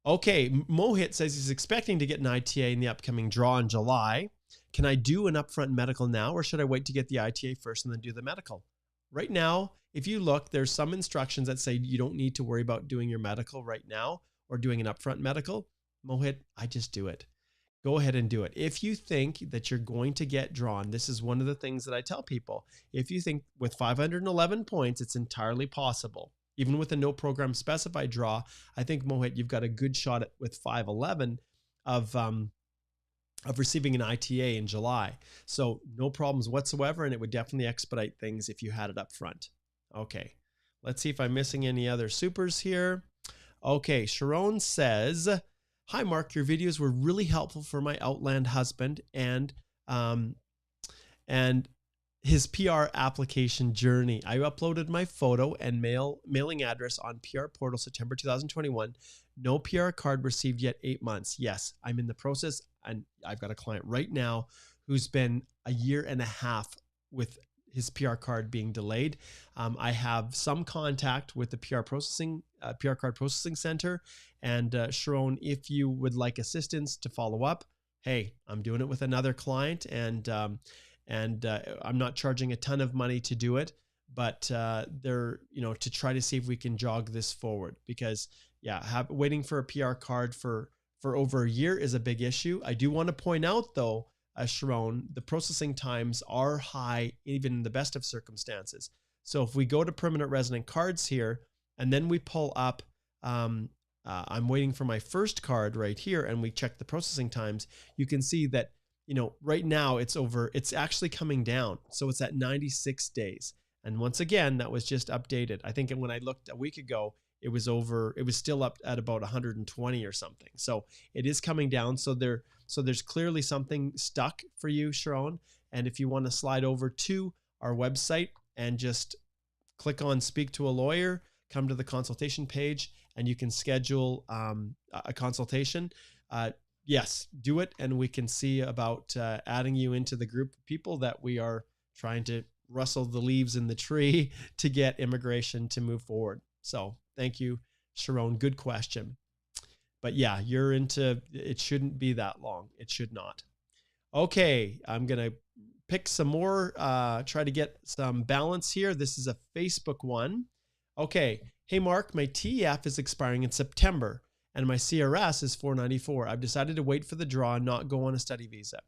Okay, Mohit says he's expecting to get an ITA in the upcoming draw in July. Can I do an upfront medical now, or should I wait to get the ITA first and then do the medical? Right now, if you look, there's some instructions that say you don't need to worry about doing your medical right now or doing an upfront medical. Mohit, I just do it. Go ahead and do it. If you think that you're going to get drawn, this is one of the things that I tell people. If you think with 511 points, it's entirely possible. Even with a no program specified draw, I think, Mohit, you've got a good shot at, with 511 of receiving an ITA in July. So no problems whatsoever, and it would definitely expedite things if you had it up front. Okay, let's see if I'm missing any other supers here. Okay, Sharon says, hi, Mark, your videos were really helpful for my Outland husband and his PR application journey. I uploaded my photo and mailing address on PR portal September 2021. No PR card received yet 8 months. Yes, I'm in the process, and I've got a client right now who's been a year and a half with his PR card being delayed. I have some contact with the PR card processing center. And Sharon, if you would like assistance to follow up, hey, I'm doing it with another client, and I'm not charging a ton of money to do it, but to try to see if we can jog this forward, because waiting for a PR card for over a year is a big issue. I do want to point out though, Sharon, the processing times are high, even in the best of circumstances. So if we go to permanent resident cards here, and then we pull up, I'm waiting for my first card right here, and we check the processing times, you can see that, right now it's actually coming down. So it's at 96 days. And once again, that was just updated. I think when I looked a week ago, it was still up at about 120 or something. So it is coming down. So there's clearly something stuck for you, Sharon. And if you want to slide over to our website and just click on Speak to a Lawyer, come to the consultation page, and you can schedule a consultation. Yes, do it, and we can see about adding you into the group of people that we are trying to rustle the leaves in the tree to get immigration to move forward. So thank you, Sharon. Good question. But yeah, it shouldn't be that long. It should not. Okay, I'm going to pick some more, try to get some balance here. This is a Facebook one. Okay. Hey, Mark, my TEF is expiring in September and my CRS is 494. I've decided to wait for the draw and not go on a study visa.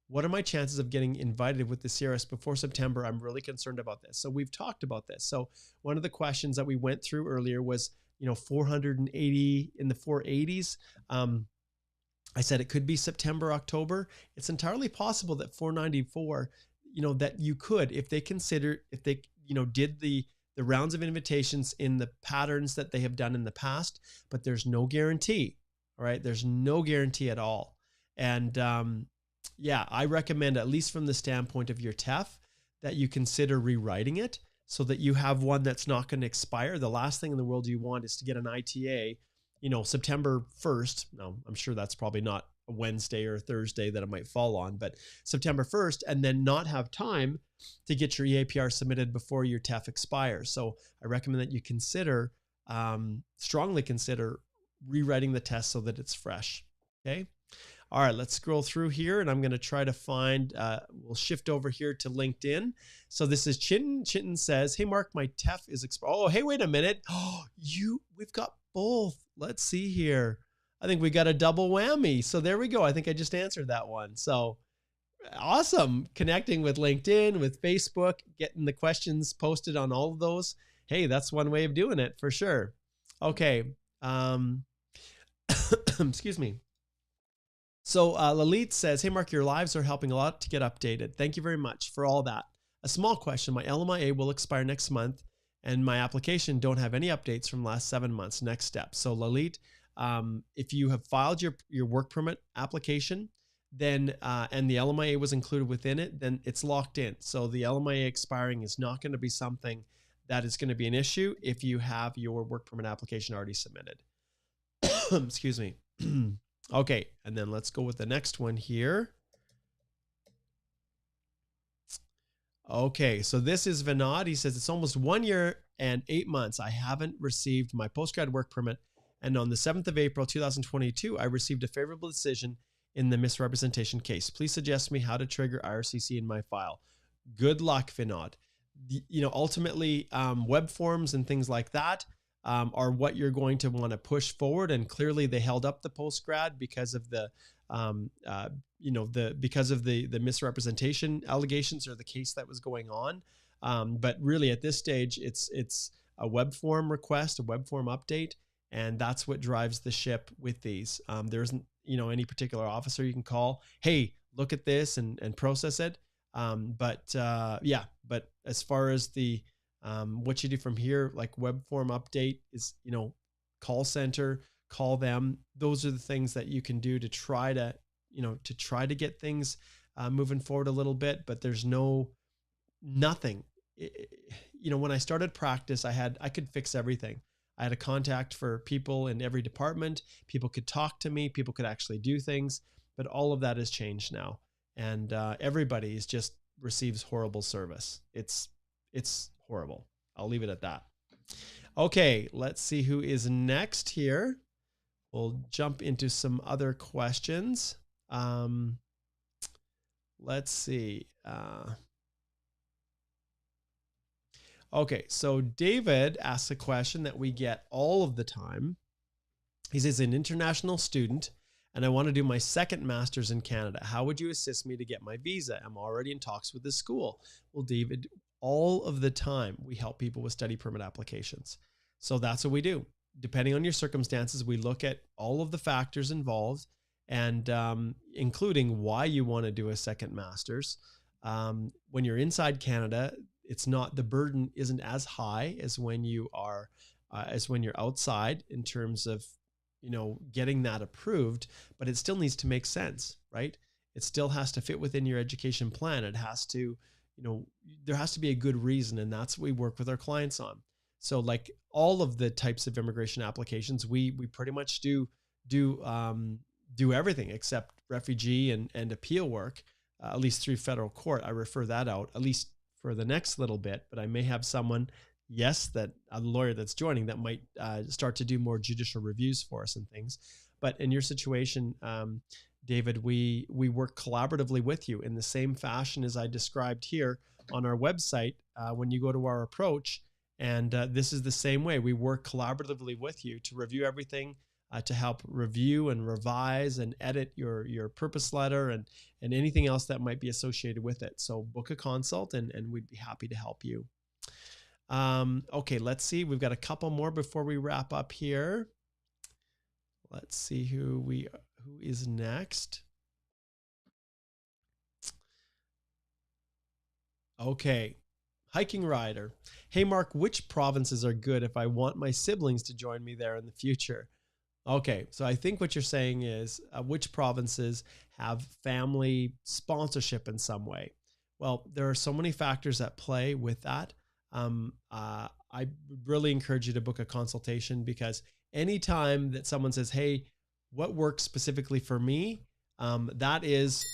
What are my chances of getting invited with the CRS before September? I'm really concerned about this. So we've talked about this. So one of the questions that we went through earlier was, 480 in the 480s. I said it could be September, October. It's entirely possible that 494, that you could, if they did the rounds of invitations in the patterns that they have done in the past, but there's no guarantee. All right. There's no guarantee at all. And I recommend, at least from the standpoint of your TEF, that you consider rewriting it so that you have one that's not going to expire. The last thing in the world you want is to get an ITA, September 1st. Now, I'm sure that's probably not a Wednesday or a Thursday that it might fall on, but September 1st, and then not have time to get your EAPR submitted before your TEF expires. So I recommend that you strongly consider rewriting the test so that it's fresh. Okay. All right, let's scroll through here, and I'm going to try to find, we'll shift over here to LinkedIn. So this is Chinton. Chinton says, hey, Mark, my TEF is expired. Oh, hey, wait a minute. Oh, we've got both. Let's see here. I think we got a double whammy. So there we go. I think I just answered that one. So awesome. Connecting with LinkedIn, with Facebook, getting the questions posted on all of those. Hey, that's one way of doing it for sure. Okay. Excuse me. So Lalit says, hey, Mark, your lives are helping a lot to get updated. Thank you very much for all that. A small question. My LMIA will expire next month, and my application don't have any updates from last 7 months. Next step. So Lalit, if you have filed your work permit application, then and the LMIA was included within it, then it's locked in. So the LMIA expiring is not going to be something that is going to be an issue if you have your work permit application already submitted. Excuse me. Okay, and then let's go with the next one here. Okay, so this is Vinod. He says, it's almost 1 year and 8 months. I haven't received my postgrad work permit. And on the 7th of April, 2022, I received a favorable decision in the misrepresentation case. Please suggest me how to trigger IRCC in my file. Good luck, Vinod. Ultimately, web forms and things like that are what you're going to want to push forward. And clearly they held up the postgrad because of the the misrepresentation allegations or the case that was going on. But really at this stage, it's a web form request, a web form update, and that's what drives the ship with these. There isn't, any particular officer you can call, hey, look at this and process it. But as far as the what you do from here, like web form update is, call center, call them. Those are the things that you can do to try to get things moving forward a little bit. But there's nothing. When I started practice, I could fix everything. I had a contact for people in every department. People could talk to me. People could actually do things. But all of that has changed now, and everybody just receives horrible service. It's horrible. I'll leave it at that. Okay, let's see who is next here. We'll jump into some other questions. Let's see. Okay, so David asks a question that we get all of the time. He says, an international student, and I want to do my second master's in Canada. How would you assist me to get my visa? I'm already in talks with the school. Well, David, all of the time we help people with study permit applications. So that's what we do. Depending on your circumstances, we look at all of the factors involved, and including why you want to do a second master's. When you're inside Canada, the burden isn't as high as when you are, as when you're outside in terms of, getting that approved, but it still needs to make sense, right? It still has to fit within your education plan. It has to, there has to be a good reason, and that's what we work with our clients on. So like all of the types of immigration applications, we pretty much do everything except refugee and appeal work, at least through federal court. I refer that out, at least for the next little bit, but I may have someone, that a lawyer that's joining that might start to do more judicial reviews for us and things. But in your situation, David, we work collaboratively with you in the same fashion as I described here on our website when you go to our approach. And this is the same way. We work collaboratively with you to review everything, to help review and revise and edit your purpose letter and anything else that might be associated with it. So book a consult and we'd be happy to help you. Okay, let's see. We've got a couple more before we wrap up here. Let's see who is next. Okay. Hiking rider. Hey, Mark, which provinces are good if I want my siblings to join me there in the future? Okay, so I think what you're saying is which provinces have family sponsorship in some way? Well, there are so many factors at play with that. I really encourage you to book a consultation, because anytime that someone says, hey, what works specifically for me? That is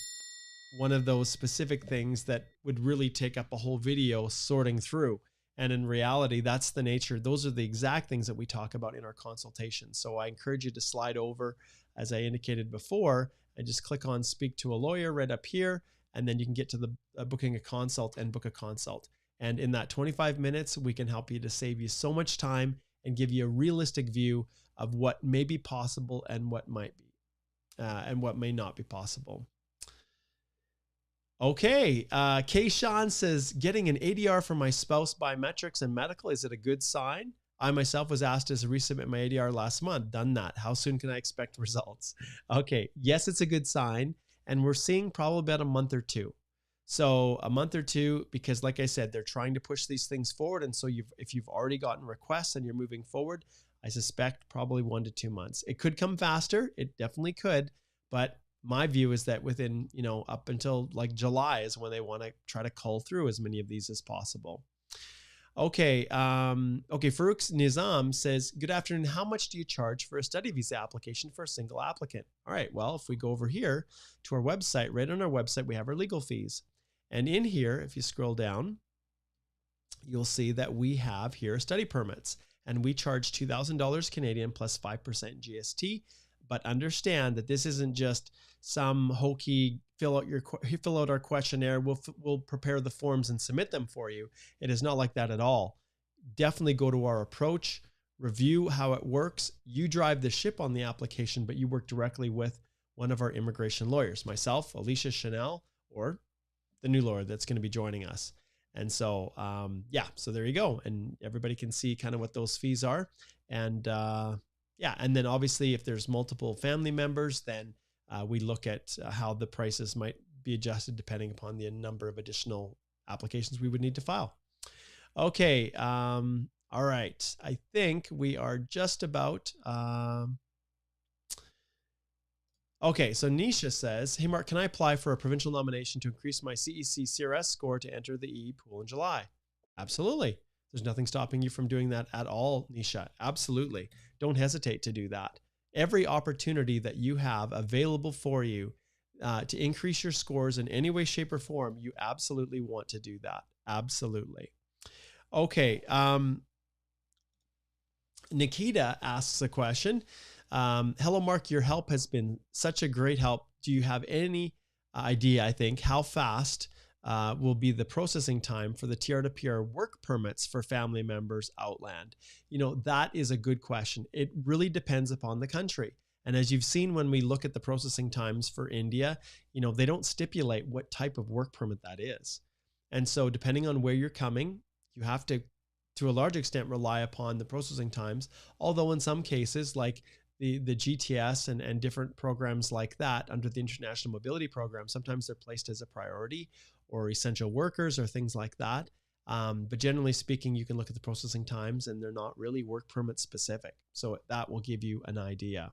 one of those specific things that would really take up a whole video sorting through. And in reality, that's the nature. Those are the exact things that we talk about in our consultation. So I encourage you to slide over, as I indicated before, and just click on speak to a lawyer right up here. And then you can get to the booking a consult and book a consult. And in that 25 minutes, we can help you to save you so much time and give you a realistic view of what may be possible and what might be, and what may not be possible. Okay, Kayshawn says, getting an ADR for my spouse biometrics and medical, is it a good sign? I myself was asked to resubmit my ADR last month. Done that. How soon can I expect results? Okay, yes, it's a good sign. And we're seeing probably about a month or two. So a month or two, because like I said, they're trying to push these things forward. And so if you've already gotten requests and you're moving forward, I suspect probably 1 to 2 months. It could come faster. It definitely could. But my view is that within, up until like July is when they want to try to cull through as many of these as possible. Okay. Okay. Farouk Nizam says, good afternoon. How much do you charge for a study visa application for a single applicant? All right. Well, if we go over here to our website, right on our website, we have our legal fees. And in here, if you scroll down, you'll see that we have here study permits, and we charge $2,000 Canadian plus 5% GST. But understand that this isn't just some hokey fill out our questionnaire. We'll prepare the forms and submit them for you. It is not like that at all. Definitely go to our approach, review how it works. You drive the ship on the application, but you work directly with one of our immigration lawyers, myself, Alicia Chanel, or the new lawyer that's going to be joining us. And so, yeah, so there you go. And everybody can see kind of what those fees are. And yeah, and then obviously if there's multiple family members, then we look at how the prices might be adjusted depending upon the number of additional applications we would need to file. Okay. All right. I think we are just about, okay. So Nisha says, hey, Mark, can I apply for a provincial nomination to increase my CEC CRS score to enter the EE pool in July? Absolutely. There's nothing stopping you from doing that at all, Nisha. Absolutely. Don't hesitate to do that. Every opportunity that you have available for you to increase your scores in any way, shape, or form, you absolutely want to do that. Absolutely. Okay. Nikita asks a question. Hello, Mark. Your help has been such a great help. Do you have any idea, I think, how fast will be the processing time for the TR to PR work permits for family members outland? You know, that is a good question. It really depends upon the country. And as you've seen, when we look at the processing times for India, you know, they don't stipulate what type of work permit that is. And so depending on where you're coming, you have to a large extent, rely upon the processing times. Although in some cases, like the GTS and different programs like that under the International Mobility Program, sometimes they're placed as a priority or essential workers or things like that. But generally speaking, you can look at the processing times and they're not really work permit specific. So that will give you an idea.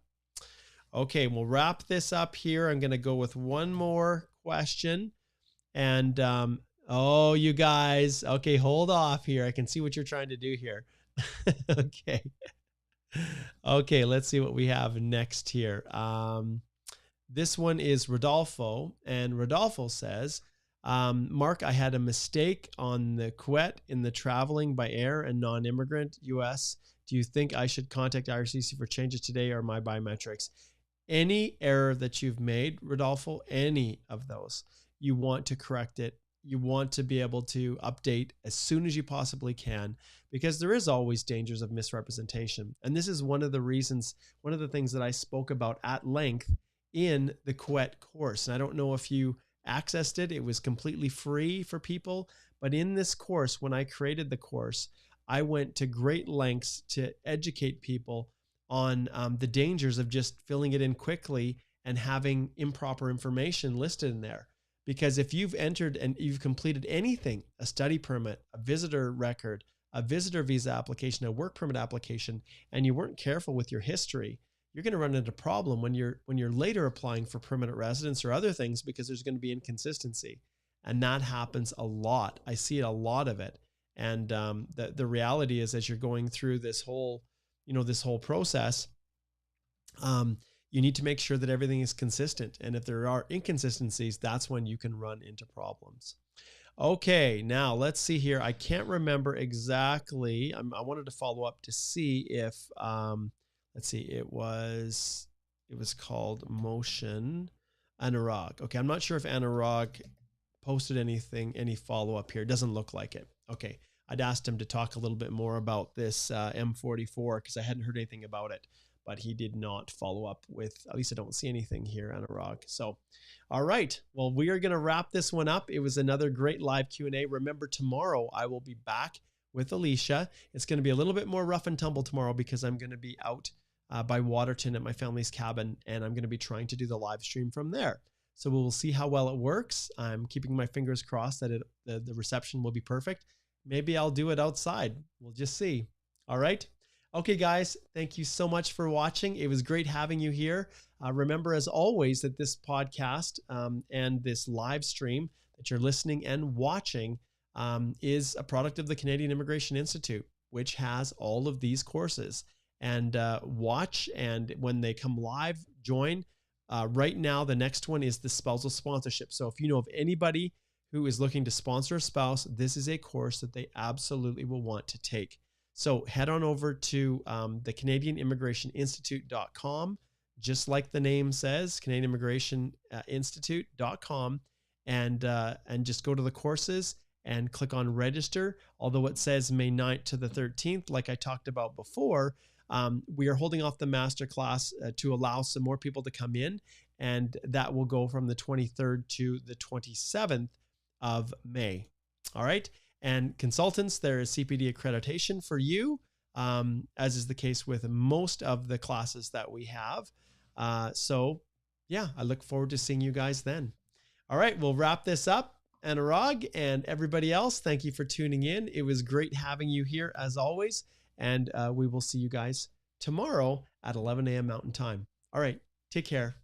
Okay, we'll wrap this up here. I'm going to go with one more question. And oh, you guys. Okay, hold off here. I can see what you're trying to do here. Okay. Okay, let's see what we have next here. This one is Rodolfo, and Rodolfo says, Mark, I had a mistake on the QET in the traveling by air and non-immigrant US. Do you think I should contact IRCC for changes today or my biometrics? Any error that you've made, Rodolfo, any of those, you want to correct it. You want to be able to update as soon as you possibly can, because there is always dangers of misrepresentation. And this is one of the reasons, one of the things that I spoke about at length in the QET course. And I don't know if you accessed it. It was completely free for people. But in this course, when I created the course, I went to great lengths to educate people on the dangers of just filling it in quickly and having improper information listed in there. Because if you've entered and you've completed anything, a study permit, a visitor record, a visitor visa application, a work permit application, and you weren't careful with your history, you're going to run into a problem when you're later applying for permanent residence or other things, because there's going to be inconsistency. And that happens a lot. I see a lot of it. And the reality is, as you're going through this whole, this whole process, you need to make sure that everything is consistent. And if there are inconsistencies, that's when you can run into problems. Okay, now let's see here. I can't remember exactly. I wanted to follow up to see if, let's see, it was called Motion Anurag. Okay, I'm not sure if Anurag posted anything, any follow-up here. It doesn't look like it. Okay, I'd asked him to talk a little bit more about this M44 because I hadn't heard anything about it, but he did not follow up with, at least I don't see anything here, Anurag. So, all right. Well, we are going to wrap this one up. It was another great live Q&A. Remember, tomorrow I will be back with Alicia. It's going to be a little bit more rough and tumble tomorrow because I'm going to be out by Waterton at my family's cabin, and I'm going to be trying to do the live stream from there. So we'll see how well it works. I'm keeping my fingers crossed that the reception will be perfect. Maybe I'll do it outside. We'll just see. All right. Okay, guys, thank you so much for watching. It was great having you here. Remember, as always, that this podcast and this live stream that you're listening and watching is a product of the Canadian Immigration Institute, which has all of these courses. And watch, and when they come live, join. Right now, the next one is the spousal sponsorship. So if you know of anybody who is looking to sponsor a spouse, this is a course that they absolutely will want to take. So head on over to the CanadianImmigrationInstitute.com, just like the name says, CanadianImmigrationInstitute.com, and just go to the courses and click on register. Although it says May 9th to the 13th, like I talked about before, we are holding off the masterclass to allow some more people to come in, and that will go from the 23rd to the 27th of May. All right. And consultants, there is CPD accreditation for you, as is the case with most of the classes that we have. So yeah, I look forward to seeing you guys then. All right, we'll wrap this up. Anurag and everybody else, thank you for tuning in. It was great having you here as always. And we will see you guys tomorrow at 11 a.m. Mountain Time. All right, take care.